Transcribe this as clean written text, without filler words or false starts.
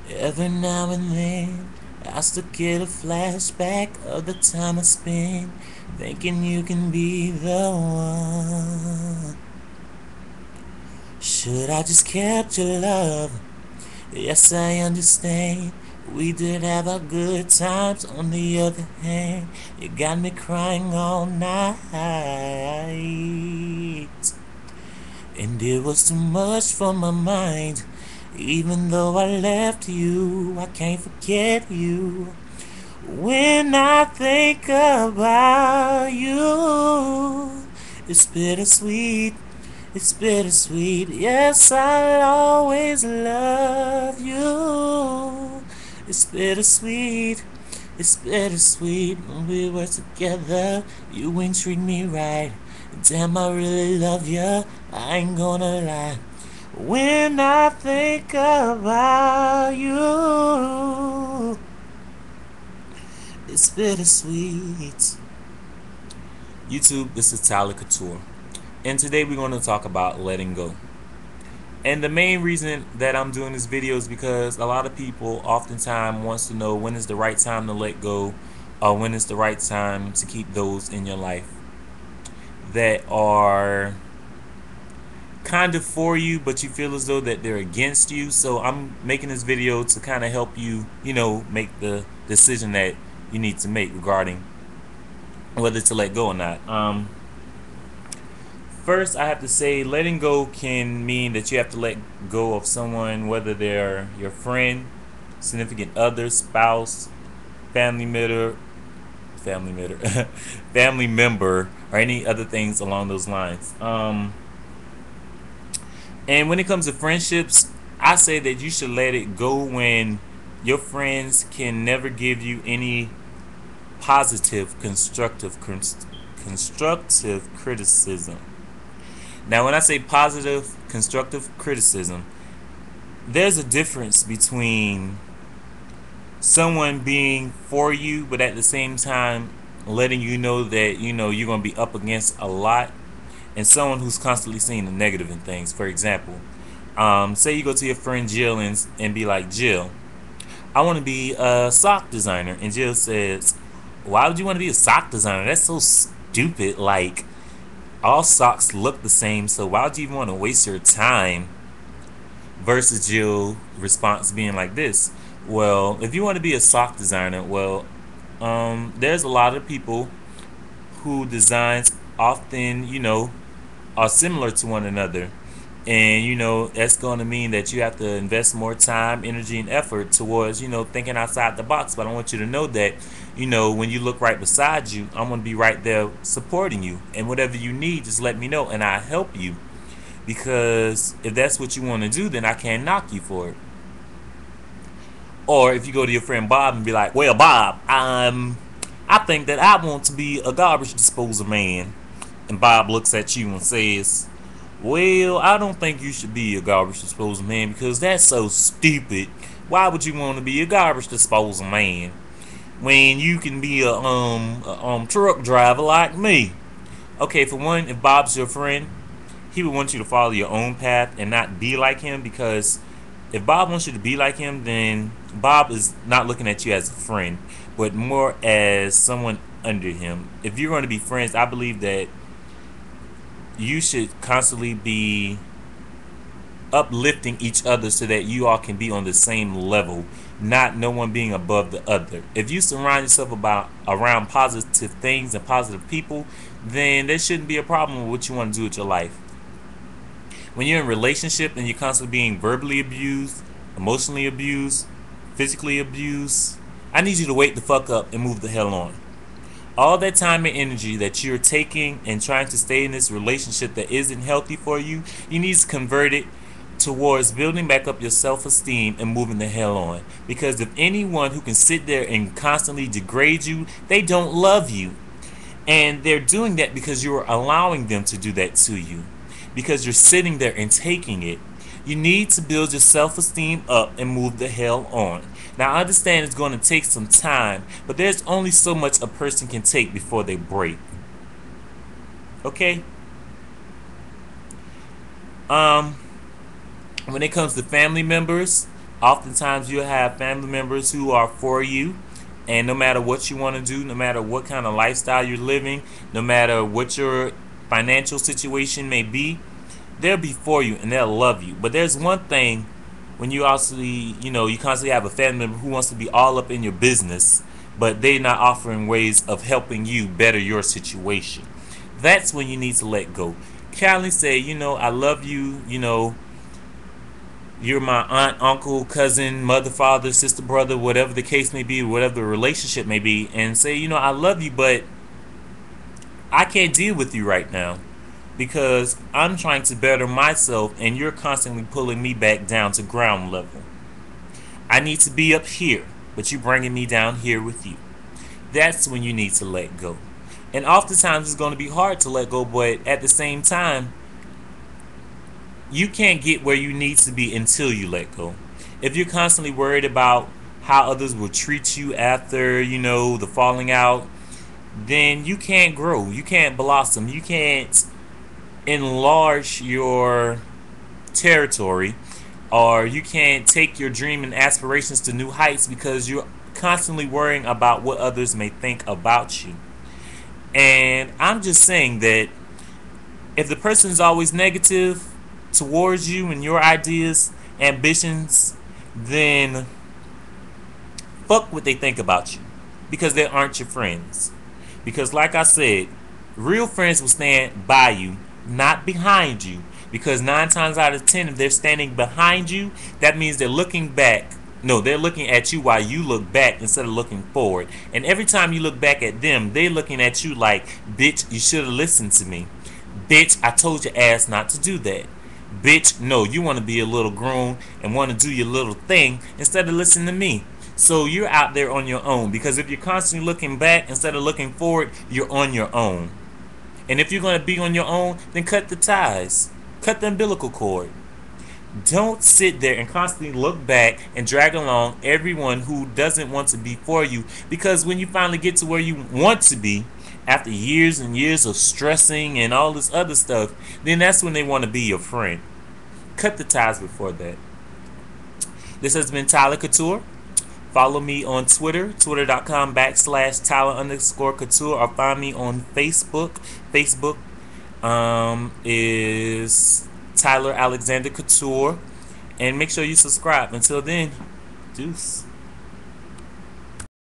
Every now and then, I still get a flashback of the time I spent thinking you can be the one. Should I just kept your love? Yes, I understand. We did have our good times. On the other hand, you got me crying all night. And it was too much for my mind. Even though I left you, I can't forget you. When I think about you, it's bittersweet. It's bittersweet. Yes, I'll always love you. It's bittersweet. It's bittersweet. When we were together, you ain't treat me right. Damn, I really love you. I ain't gonna lie. When I think about you, it's bittersweet. YouTube, this is Tyler Couture. And today we're going to talk about letting go. And the main reason that I'm doing this video is because a lot of people oftentimes wants to know when is the right time to let go, or when is the right time to keep those in your life that are kind of for you, but you feel as though that they're against you. So I'm making this video to kind of help you, make the decision that you need to make regarding whether to let go or not. First, I have to say letting go can mean that you have to let go of someone, whether they're your friend, significant other, spouse, family member, family member, family member, or any other things along those lines. And when it comes to friendships, I say that you should let it go when your friends can never give you any positive, constructive criticism. Now, when I say positive, constructive criticism, there's a difference between someone being for you, but at the same time letting you know that you're going to be up against a lot, and someone who's constantly seeing the negative in things. For example, say you go to your friend Jill and be like, Jill, I want to be a sock designer. And Jill says, why would you want to be a sock designer? That's so stupid. Like, all socks look the same, so why would you even want to waste your time? Versus Jill's response being like this: well, if you want to be a sock designer, well, there's a lot of people who designs often, are similar to one another. And that's going to mean that you have to invest more time, energy, and effort towards thinking outside the box. But I want you to know that when you look right beside you, I'm going to be right there supporting you, and whatever you need, just let me know and I'll help you. Because if that's what you want to do, then I can't knock you for it. Or if you go to your friend Bob and be like, well, Bob, I think that I want to be a garbage disposal man. And Bob looks at you and says, well, I don't think you should be a garbage disposal man because that's so stupid. Why would you want to be a garbage disposal man when you can be a truck driver like me? Okay, for one, if Bob's your friend, he would want you to follow your own path and not be like him, because if Bob wants you to be like him, then Bob is not looking at you as a friend, but more as someone under him. If you're going to be friends, I believe that you should constantly be uplifting each other so that you all can be on the same level, not no one being above the other. If you surround yourself around positive things and positive people, then there shouldn't be a problem with what you want to do with your life. When you're in a relationship and you're constantly being verbally abused, emotionally abused, physically abused, I need you to wake the fuck up and move the hell on. All that time and energy that you're taking and trying to stay in this relationship that isn't healthy for you, you need to convert it towards building back up your self-esteem and moving the hell on. Because if anyone who can sit there and constantly degrade you, they don't love you. And they're doing that because you're allowing them to do that to you. Because you're sitting there and taking it. You need to build your self-esteem up and move the hell on. Now, I understand it's going to take some time, but there's only so much a person can take before they break. Okay? When it comes to family members, Oftentimes you'll have family members who are for you, and no matter what you want to do, no matter what kind of lifestyle you're living, no matter what your financial situation may be, they'll be for you and they'll love you. But there's one thing when you also, you constantly have a family member who wants to be all up in your business, but they're not offering ways of helping you better your situation. That's when you need to let go. Callie say, I love you, you're my aunt, uncle, cousin, mother, father, sister, brother, whatever the case may be, whatever the relationship may be, and say, I love you, but I can't deal with you right now because I'm trying to better myself and you're constantly pulling me back down to ground level. I need to be up here, but you're bringing me down here with you. That's when you need to let go. And oftentimes it's going to be hard to let go, but at the same time, you can't get where you need to be until you let go. If you're constantly worried about how others will treat you after, the falling out, then you can't grow. You can't blossom. You can't enlarge your territory, or you can't take your dream and aspirations to new heights because you're constantly worrying about what others may think about you. And I'm just saying that if the person is always negative towards you and your ideas, ambitions, then fuck what they think about you because they aren't your friends. Because, like I said, real friends will stand by you, not behind you. Because 9 times out of 10, if they're standing behind you, that means they're looking back. No, they're looking at you while you look back instead of looking forward. And every time you look back at them, they're looking at you like, bitch, you should have listened to me. Bitch, I told your ass not to do that. Bitch, no, you want to be a little grown and want to do your little thing instead of listening to me. So you're out there on your own, because if you're constantly looking back instead of looking forward, you're on your own. And if you're going to be on your own, then cut the ties. Cut the umbilical cord. Don't sit there and constantly look back and drag along everyone who doesn't want to be for you, because when you finally get to where you want to be, after years and years of stressing and all this other stuff, then that's when they want to be your friend. Cut the ties before that. This has been Tyler Couture. Follow me on Twitter, twitter.com/Tyler_Couture, or find me on Facebook. Facebook is Tyler Alexander Couture. And make sure you subscribe. Until then, deuce.